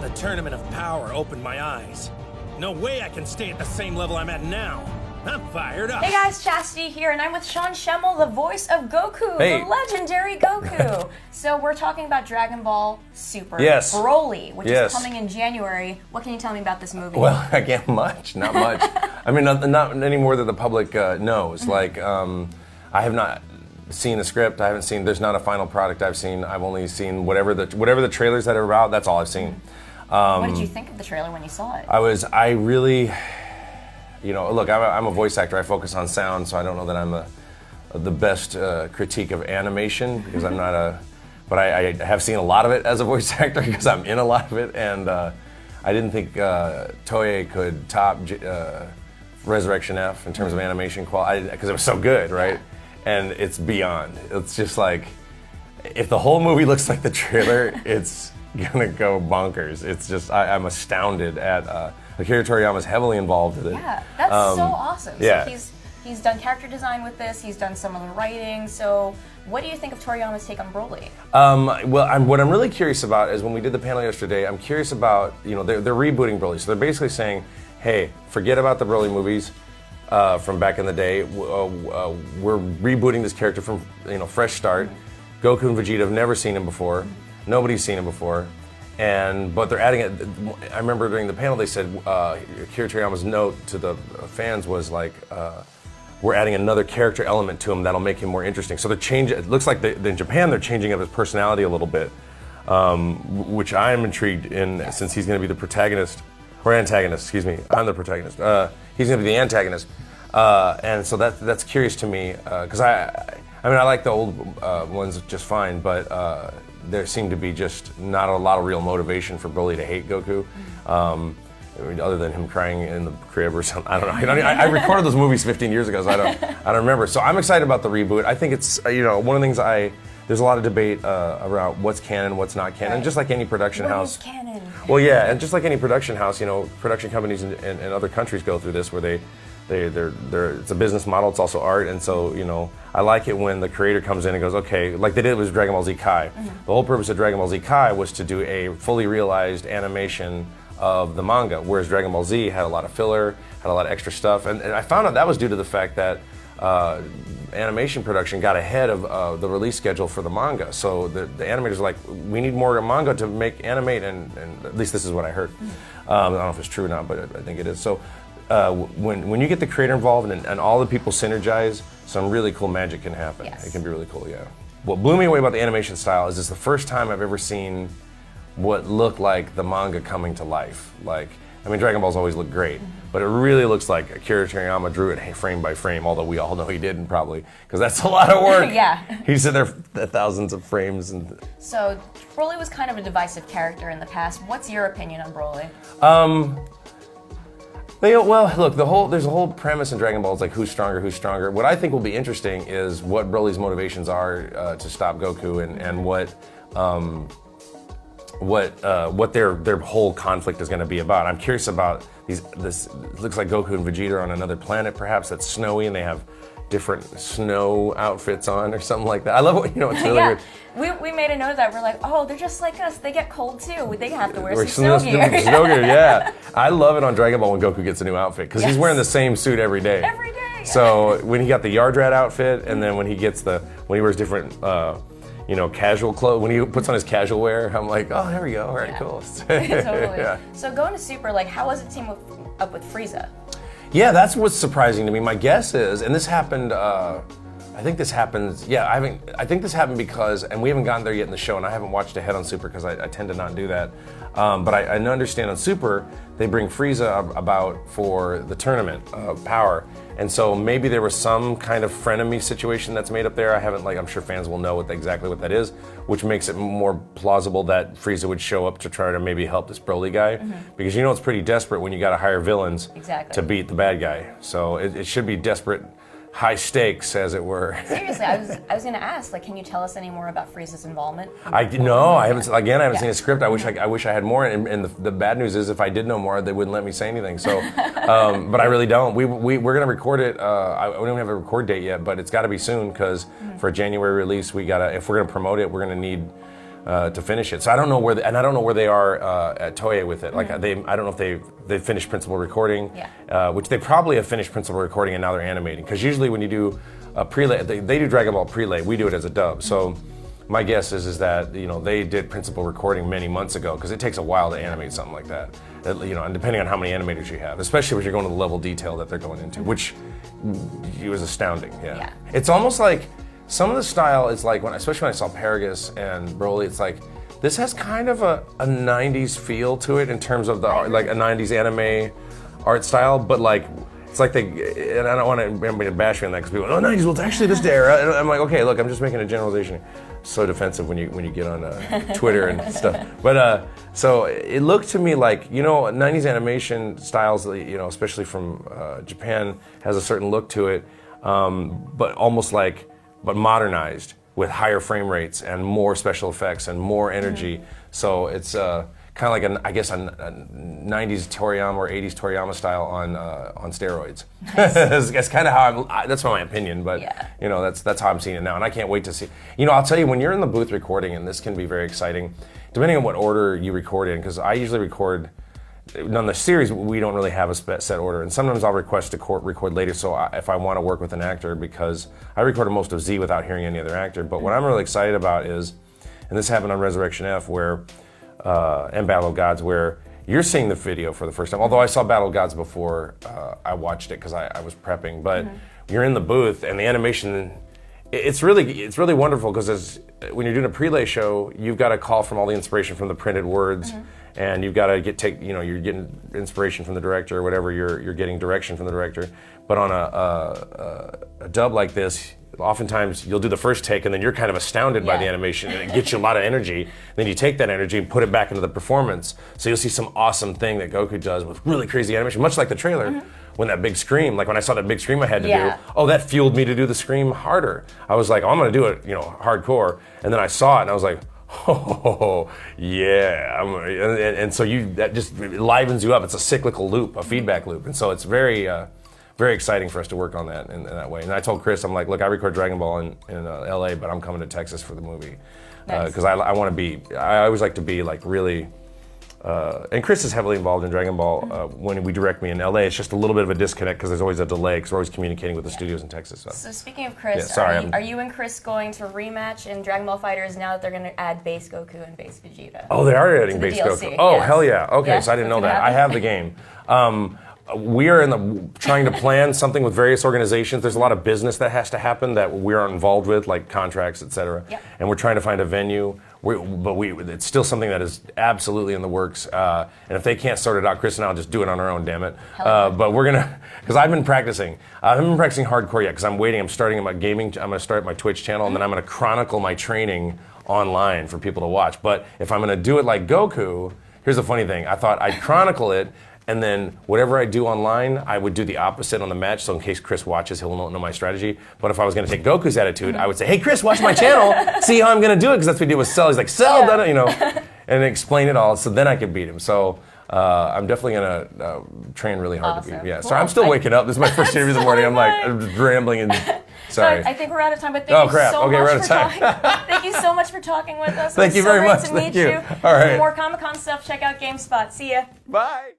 The tournament of power opened my eyes. No way I can stay at the same level I'm at now. I'm fired up. Hey guys, Chastity here, and I'm with Sean Schemmel, the voice of Goku, Hey. the legendary Goku. So we're talking about Dragon Ball Super Yes. Broly, which Yes. is coming in January. What can you tell me about this movie? Well, again, not much. I mean, not any more that the public knows. Like, I have not seen a script. I haven't seen. There's not a final product I've seen. I've only seen whatever the trailers that are out. That's all I've seen. What did you think of the trailer when you saw it? I really, look, I'm a voice actor. I focus on sound, so I don't know that I'm the best critique of animation because I'm not but I have seen a lot of it as a voice actor because I'm in a lot of it, and I didn't think Toei could top Resurrection F in terms of animation quality because it was so good, right? Yeah. And it's beyond. It's just like, if the whole movie looks like the trailer, it's gonna go bonkers. It's just, I'm astounded at, Akira Toriyama's heavily involved with it. Yeah, that's so awesome. yeah. So he's done character design with this, he's done some of the writing, so what do you think of Toriyama's take on Broly? What I'm really curious about is when we did the panel yesterday, I'm curious about, they're rebooting Broly. So they're basically saying, hey, forget about the Broly movies from back in the day. We're rebooting this character from, fresh start. Goku and Vegeta have never seen him before. Nobody's seen him before. But they're adding it. I remember during the panel they said Akira Toriyama's note to the fans was like, we're adding another character element to him that'll make him more interesting. So they're changing. It looks like in Japan they're changing up his personality a little bit, which I am intrigued in since he's going to be the protagonist or antagonist. Excuse me, I'm the protagonist. He's going to be the antagonist, and so that's curious to me because I like the old ones just fine, but there seemed to be just not a lot of real motivation for Broly to hate Goku. Other than him crying in the crib or something, I don't know. I recorded those movies 15 years ago, so I don't remember. So I'm excited about the reboot. I think it's one of the things there's a lot of debate around what's canon, what's not canon, Right. just like any production What house. is canon? Well, yeah, and just like any production house, production companies in other countries go through this where it's a business model, it's also art, and so, I like it when the creator comes in and goes, okay, like they did with Dragon Ball Z Kai. The whole purpose of Dragon Ball Z Kai was to do a fully realized animation of the manga, whereas Dragon Ball Z had a lot of filler, had a lot of extra stuff, and I found out that was due to the fact that animation production got ahead of the release schedule for the manga. So the animators were like, we need more manga to animate, and at least this is what I heard. I don't know if it's true or not, but I think it is. So when you get the creator involved and all the people synergize, some really cool magic can happen. Yes. It can be really cool, yeah. What blew me away about the animation style is it's the first time I've ever seen what looked like the manga coming to life. Dragon Ball's always looked great, but it really looks like Akira Toriyama drew it frame by frame, although we all know he didn't probably, because that's a lot of work. Yeah. He said there are thousands of frames. So Broly was kind of a divisive character in the past. What's your opinion on Broly? There's a whole premise in Dragon Ball. It's like who's stronger. What I think will be interesting is what Broly's motivations are to stop Goku and what their whole conflict is going to be about. I'm curious about this. It looks like Goku and Vegeta are on another planet, perhaps that's snowy, and they have different snow outfits on or something like that. I love it's really Yeah, weird. we made a note of that. We're like, oh, they're just like us. They get cold too. They have to wear some snow gear. Snow gear, yeah. I love it on Dragon Ball when Goku gets a new outfit because he's wearing the same suit every day. Every day. So when he got the Yard Rat outfit, and then when he wears different, casual clothes, when he puts on his casual wear, I'm like, oh, there we go. All right, cool. Totally. Yeah. So going to Super, how was it team up with Frieza? Yeah, that's what's surprising to me. My guess is, and this happened, I think this happens, I think this happened because, and we haven't gotten there yet in the show, and I haven't watched ahead on Super because I tend to not do that. But I understand on Super, they bring Frieza about for the tournament of power. And so maybe there was some kind of frenemy situation that's made up there. I'm sure fans will know exactly what that is, which makes it more plausible that Frieza would show up to try to maybe help this Broly guy. Because it's pretty desperate when you got to hire villains to beat the bad guy. So it should be desperate, high stakes, as it were. Seriously, I was going to ask, can you tell us any more about Frieza's involvement? I haven't seen a script. I wish I had more. And the bad news is, if I did know more, they wouldn't let me say anything. So, but I really don't. We're going to record it. I don't have a record date yet, but it's got to be soon because for a January release, if we're going to promote it, we're going to need to finish it. So I don't know where, and I don't know where they are at Toei with it. Like I don't know if they finished principal recording, which they probably have finished principal recording and now they're animating. Because usually when you do a prelay, they do Dragon Ball prelay. We do it as a dub. So my guess is that they did principal recording many months ago because it takes a while to animate something like that. And depending on how many animators you have, especially when you're going to the level of detail that they're going into, which was astounding. Yeah. It's almost like. Some of the style is like, especially when I saw Paragus and Broly, it's like, this has kind of a 90s feel to it in terms of like a 90s anime art style, but like, it's like and I don't want everybody to bash me on that because people go, 90s, well, it's actually this era. And I'm like, okay, look, I'm just making a generalization. So defensive when you get on Twitter and stuff. But so it looked to me like, 90s animation styles, especially from Japan, has a certain look to it, but almost like, but modernized with higher frame rates and more special effects and more energy. So it's kind of like a 90s Toriyama or 80s Toriyama style on steroids. It's kind of how that's my opinion, but that's how I'm seeing it now, and I can't wait to see. I'll tell you, when you're in the booth recording, and this can be very exciting, depending on what order you record in, because I usually record. On the series, we don't really have a set order, and sometimes I'll request to record later. So if I want to work with an actor, because I recorded most of Z without hearing any other actor. But what I'm really excited about is, and this happened on Resurrection F, where and Battle of Gods, where you're seeing the video for the first time. Although I saw Battle of Gods before I watched it because I was prepping, but you're in the booth and the animation. It's really wonderful because when you're doing a prelay show, you've got to call from all the inspiration from the printed words. And you've got to you're getting inspiration from the director or whatever, you're getting direction from the director. But on a dub like this, oftentimes you'll do the first take and then you're kind of astounded by the animation and it gets you a lot of energy. Then you take that energy and put it back into the performance. So you'll see some awesome thing that Goku does with really crazy animation, much like the trailer. When that big scream, like when I saw that big scream I had to do, that fueled me to do the scream harder. I was like, I'm gonna do it, hardcore. And then I saw it and I was like, oh, yeah. And so that just livens you up. It's a cyclical loop, a feedback loop. And so it's very, very exciting for us to work on that in that way. And I told Chris, I'm like, look, I record Dragon Ball in LA, but I'm coming to Texas for the movie. Because I want to be, I always like to be like really, and Chris is heavily involved in Dragon Ball when we direct me in LA. It's just a little bit of a disconnect because there's always a delay because we're always communicating with the studios in Texas. So speaking of Chris, are you and Chris going to rematch in Dragon Ball FighterZ now that they're going to add base Goku and base Vegeta? Oh, they are adding base Goku. Oh, hell yeah. Okay, so I didn't know that. I have the game. We are trying to plan something with various organizations. There's a lot of business that has to happen that we're involved with, like contracts, et cetera. And we're trying to find a venue. It's still something that is absolutely in the works. And if they can't sort it out, Chris and I'll just do it on our own, damn it. But we're gonna, because I've been practicing. I haven't been practicing hardcore yet because I'm waiting. I'm starting my gaming. I'm gonna start my Twitch channel, and then I'm gonna chronicle my training online for people to watch. But if I'm gonna do it like Goku, here's the funny thing. I thought I'd chronicle it. And then whatever I do online, I would do the opposite on the match, so in case Chris watches, he'll know my strategy. But if I was going to take Goku's attitude, I would say, hey, Chris, watch my channel, see how I'm going to do it, because that's what we did with Cell. He's like, Cell, and explain it all, so then I could beat him. So I'm definitely going to train really hard to beat him. Yeah. Cool. So I'm still waking up. This is my first interview in the morning. I'm like rambling and sorry. I think we're out of time, but thank you so much for talking. Thank you so much for talking with us. Thank you very much. To meet you. All right. For more Comic-Con stuff, check out GameSpot. See ya. Bye.